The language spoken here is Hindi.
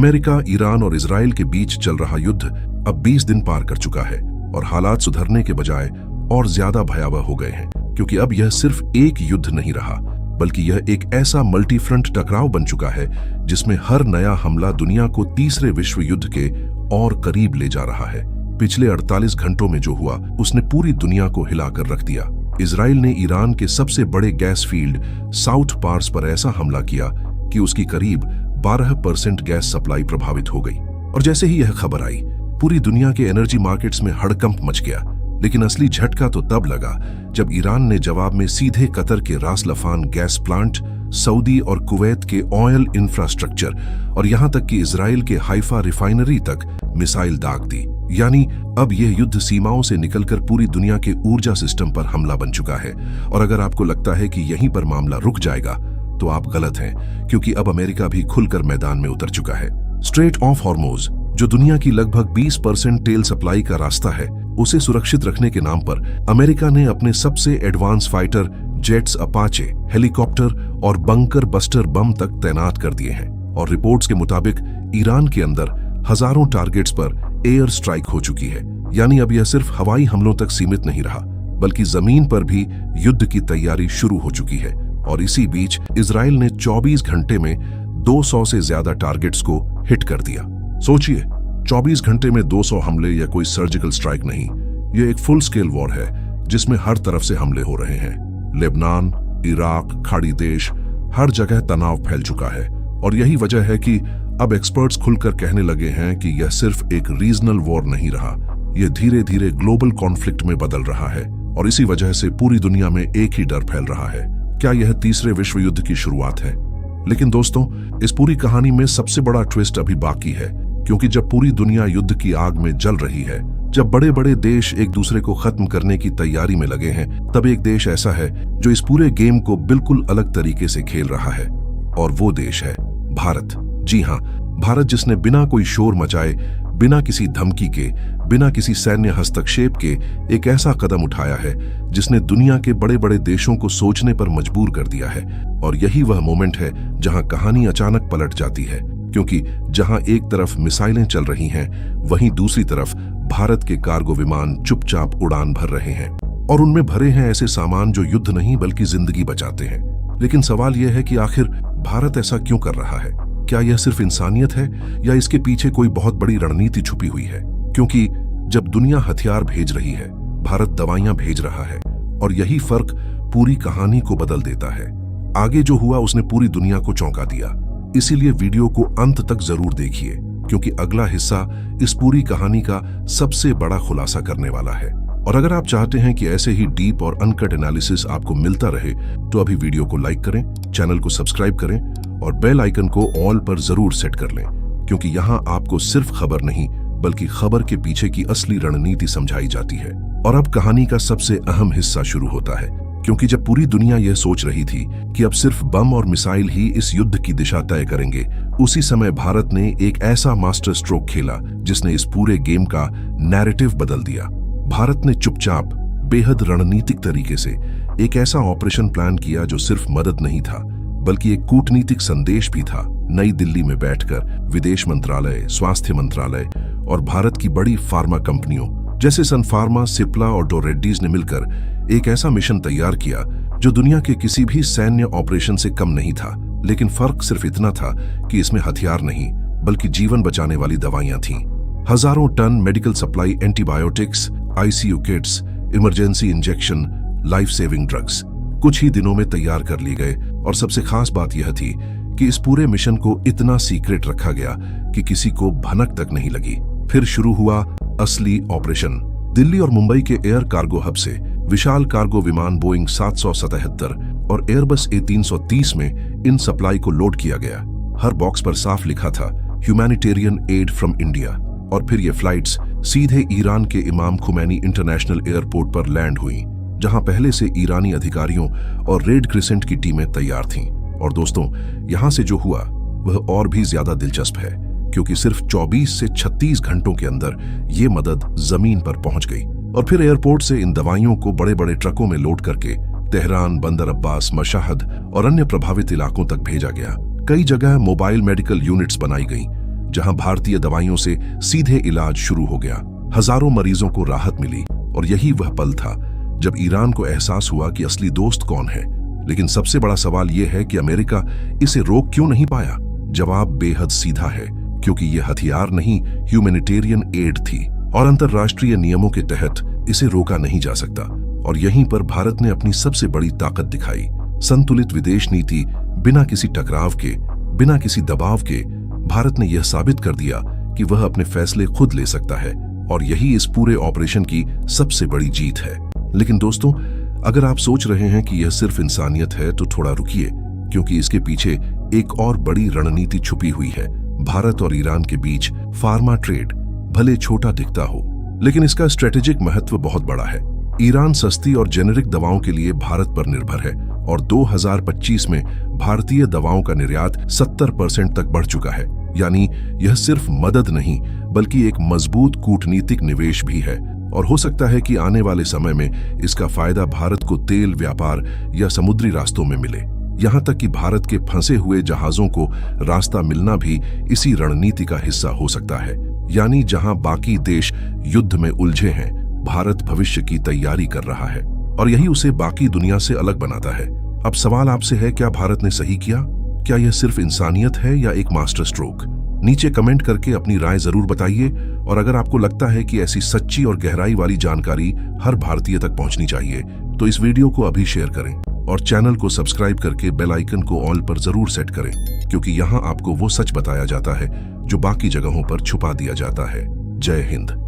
अमेरिका, ईरान और इजराइल के बीच चल रहा युद्ध अब 20 दिन पार कर चुका है और हालात सुधरने के बजाय और ज्यादा भयावह हो गए हैं, क्योंकि अब यह सिर्फ एक युद्ध नहीं रहा, बल्कि यह एक ऐसा मल्टी फ्रंट टकराव बन चुका है जिसमें हर नया हमला दुनिया को तीसरे विश्व युद्ध के और करीब ले जा रहा है। पिछले 48 घंटों में जो हुआ उसने पूरी दुनिया को हिलाकर रख दिया। इजराइल ने ईरान के सबसे बड़े गैस फील्ड साउथ पार्स पर ऐसा हमला किया कि उसकी करीब 12% गैस सप्लाई प्रभावित हो गई। और जैसे ही यह खबर आई, पूरी दुनिया के एनर्जी मार्केट्स में हड़कंप मच गया। लेकिन असली झटका तो तब लगा जब ईरान ने जवाब में सीधे कतर के रास लफान गैस प्लांट, सऊदी और कुवैत के ऑयल इंफ्रास्ट्रक्चर और यहां तक कि इजराइल के हाइफा रिफाइनरी तक मिसाइल दाग दी। यानी अब यह युद्ध सीमाओं से निकलकर पूरी दुनिया के ऊर्जा सिस्टम पर हमला बन चुका है। और अगर आपको लगता है कि यहीं पर मामला रुक जाएगा तो आप गलत हैं, क्योंकि अब अमेरिका भी खुलकर मैदान में उतर चुका है। स्ट्रेट ऑफ हॉर्मोज, जो दुनिया की लगभग 20% तेल सप्लाई का रास्ता है, उसे सुरक्षित रखने के नाम पर अमेरिका ने अपने सबसे advance fighter jets, Apache helicopter और बंकर बस्टर बम तक तैनात कर दिए हैं। और रिपोर्ट्स के मुताबिक ईरान के अंदर हजारों टारगेट्स पर एयर स्ट्राइक हो चुकी है। यानी अब यह सिर्फ हवाई हमलों तक सीमित नहीं रहा, बल्कि जमीन पर भी युद्ध की तैयारी शुरू हो चुकी है। और इसी बीच इजराइल ने 24 घंटे में 200 से ज्यादा टारगेट्स को हिट कर दिया। सोचिए, 24 घंटे में 200 हमले या कोई सर्जिकल स्ट्राइक नहीं, यह एक फुल स्केल वॉर है जिसमें हर तरफ से हमले हो रहे हैं। लेबनान, इराक, खाड़ी देश, हर जगह तनाव फैल चुका है। और यही वजह है कि अब एक्सपर्ट्स खुलकर कहने लगे हैं कि यह सिर्फ एक रीजनल वॉर नहीं रहा, यह धीरे धीरे ग्लोबल कॉन्फ्लिक्ट में बदल रहा है। और इसी वजह से पूरी दुनिया में एक ही डर फैल रहा है, क्या यह तीसरे विश्व युद्ध की शुरुआत है? लेकिन दोस्तों, इस पूरी कहानी में सबसे बड़ा ट्विस्ट अभी बाकी है, क्योंकि जब पूरी दुनिया युद्ध की आग में जल रही है, जब बड़े बड़े देश एक दूसरे को खत्म करने की तैयारी में लगे हैं, तब एक देश ऐसा है जो इस पूरे गेम को बिल्कुल अलग तरीके से खेल रहा है। और वो देश है भारत। जी हाँ, भारत, जिसने बिना कोई शोर मचाए, बिना किसी धमकी के, बिना किसी सैन्य हस्तक्षेप के एक ऐसा कदम उठाया है जिसने दुनिया के बड़े बड़े देशों को सोचने पर मजबूर कर दिया है। और यही वह मोमेंट है जहां कहानी अचानक पलट जाती है, क्योंकि जहां एक तरफ मिसाइलें चल रही हैं, वहीं दूसरी तरफ भारत के कार्गो विमान चुपचाप उड़ान भर रहे हैं। और उनमें भरे हैं ऐसे सामान जो युद्ध नहीं बल्कि जिंदगी बचाते हैं। लेकिन सवाल यह है कि आखिर भारत ऐसा क्यों कर रहा है? क्या यह सिर्फ इंसानियत है या इसके पीछे कोई बहुत बड़ी रणनीति छुपी हुई है? क्योंकि जब दुनिया हथियार भेज रही है, भारत दवाइयां भेज रहा है। और यही फर्क पूरी कहानी को बदल देता है। आगे जो हुआ उसने पूरी दुनिया को चौंका दिया। इसीलिए वीडियो को अंत तक जरूर देखिए, क्योंकि अगला हिस्सा इस पूरी कहानी का सबसे बड़ा खुलासा करने वाला है। और अगर आप चाहते हैं कि ऐसे ही डीप और अनकट एनालिसिस आपको मिलता रहे, तो अभी वीडियो को लाइक करें, चैनल को सब्सक्राइब करें और बेल आइकन को ऑल पर जरूर सेट कर लें, क्योंकि यहाँ आपको सिर्फ खबर नहीं बल्कि खबर के पीछे की असली रणनीति समझाई जाती है। और अब कहानी का सबसे अहम हिस्सा शुरू होता है, क्योंकि जब पूरी दुनिया यह सोच रही थी कि अब सिर्फ बम और मिसाइल ही इस युद्ध की दिशा तय करेंगे, उसी समय भारत ने एक ऐसा मास्टर स्ट्रोक खेला जिसने इस पूरे गेम का नैरेटिव बदल दिया। भारत ने चुपचाप, बेहद रणनीतिक तरीके से एक ऐसा ऑपरेशन प्लान किया जो सिर्फ मदद नहीं था, बल्कि एक कूटनीतिक संदेश भी था। नई दिल्ली में बैठकर विदेश मंत्रालय, स्वास्थ्य मंत्रालय और भारत की बड़ी फार्मा कंपनियों जैसे सन फार्मा, सिप्ला और डो रेड्डीज ने मिलकर एक ऐसा मिशन तैयार किया जो दुनिया के किसी भी सैन्य ऑपरेशन से कम नहीं था। लेकिन फर्क सिर्फ इतना था कि इसमें हथियार नहीं बल्कि जीवन बचाने वाली दवाइयां थीं। हजारों ton medical supply, antibiotics, ICU kits, emergency injection, life saving drugs कुछ ही दिनों में तैयार कर लिए गए। और सबसे खास बात यह थी कि इस पूरे मिशन को इतना सीक्रेट रखा गया कि किसी को भनक तक नहीं लगी। फिर शुरू हुआ असली ऑपरेशन। दिल्ली और मुंबई के एयर कार्गो हब से विशाल कार्गो विमान बोइंग 777 और एयरबस A330 में इन सप्लाई को लोड किया गया। हर बॉक्स पर साफ लिखा था ह्यूमैनिटेरियन एड फ्रॉम इंडिया। और फिर ये फ्लाइट्स सीधे ईरान के इमाम खुमैनी इंटरनेशनल एयरपोर्ट पर लैंड हुई, जहां पहले से ईरानी अधिकारियों और रेड क्रिसेंट की टीमें तैयार थीं। और दोस्तों, यहां से जो हुआ वह और भी ज्यादा दिलचस्प है, क्योंकि सिर्फ 24 से 36 घंटों के अंदर ये मदद जमीन पर पहुंच गई। और फिर एयरपोर्ट से इन दवाइयों को बड़े बड़े ट्रकों में लोड करके तेहरान, बंदर अब्बास, मशाहद और अन्य प्रभावित इलाकों तक भेजा गया। कई जगह मोबाइल मेडिकल यूनिट्स बनाई गईं, जहां भारतीय दवाइयों से सीधे इलाज शुरू हो गया। हजारों मरीजों को राहत मिली और यही वह पल था जब ईरान को एहसास हुआ कि असली दोस्त कौन है। लेकिन सबसे बड़ा सवाल यह है कि अमेरिका इसे रोक क्यों नहीं पाया? जवाब बेहद सीधा है, क्योंकि यह हथियार नहीं, ह्यूमैनिटेरियन एड थी और अंतर्राष्ट्रीय नियमों के तहत इसे रोका नहीं जा सकता। और यहीं पर भारत ने अपनी सबसे बड़ी ताकत दिखाई। संतुलित विदेश नीति, बिना किसी टकराव के, बिना किसी दबाव के, भारत ने यह साबित कर दिया कि वह अपने फैसले खुद ले सकता है और यही इस पूरे ऑपरेशन की सबसे बड़ी जीत है। लेकिन दोस्तों, अगर आप सोच रहे हैं कि यह सिर्फ इंसानियत है तो थोड़ा रुकिए, क्योंकि इसके पीछे एक और बड़ी रणनीति छुपी हुई है। भारत और ईरान के बीच फार्मा ट्रेड भले छोटा दिखता हो, लेकिन इसका स्ट्रेटेजिक महत्व बहुत बड़ा है। ईरान सस्ती और जेनेरिक दवाओं के लिए भारत पर निर्भर है और 2025 में भारतीय दवाओं का निर्यात 70% तक बढ़ चुका है। यानी यह सिर्फ मदद नहीं, बल्कि एक मजबूत कूटनीतिक निवेश भी है और हो सकता है कि आने वाले समय में इसका फायदा भारत को तेल व्यापार या समुद्री रास्तों में मिले। यहां तक कि भारत के फंसे हुए जहाजों को रास्ता मिलना भी इसी रणनीति का हिस्सा हो सकता है। यानी जहां बाकी देश युद्ध में उलझे हैं, भारत भविष्य की तैयारी कर रहा है और यही उसे बाकी दुनिया से अलग बनाता है। अब सवाल आपसे है, क्या भारत ने सही किया? क्या यह सिर्फ इंसानियत है या एक मास्टर स्ट्रोक? नीचे कमेंट करके अपनी राय जरूर बताइए और अगर आपको लगता है कि ऐसी सच्ची और गहराई वाली जानकारी हर भारतीय तक पहुंचनी चाहिए तो इस वीडियो को अभी शेयर करें और चैनल को सब्सक्राइब करके बेल आइकन को ऑल पर जरूर सेट करें, क्योंकि यहां आपको वो सच बताया जाता है जो बाकी जगहों पर छुपा दिया जाता है। जय हिंद।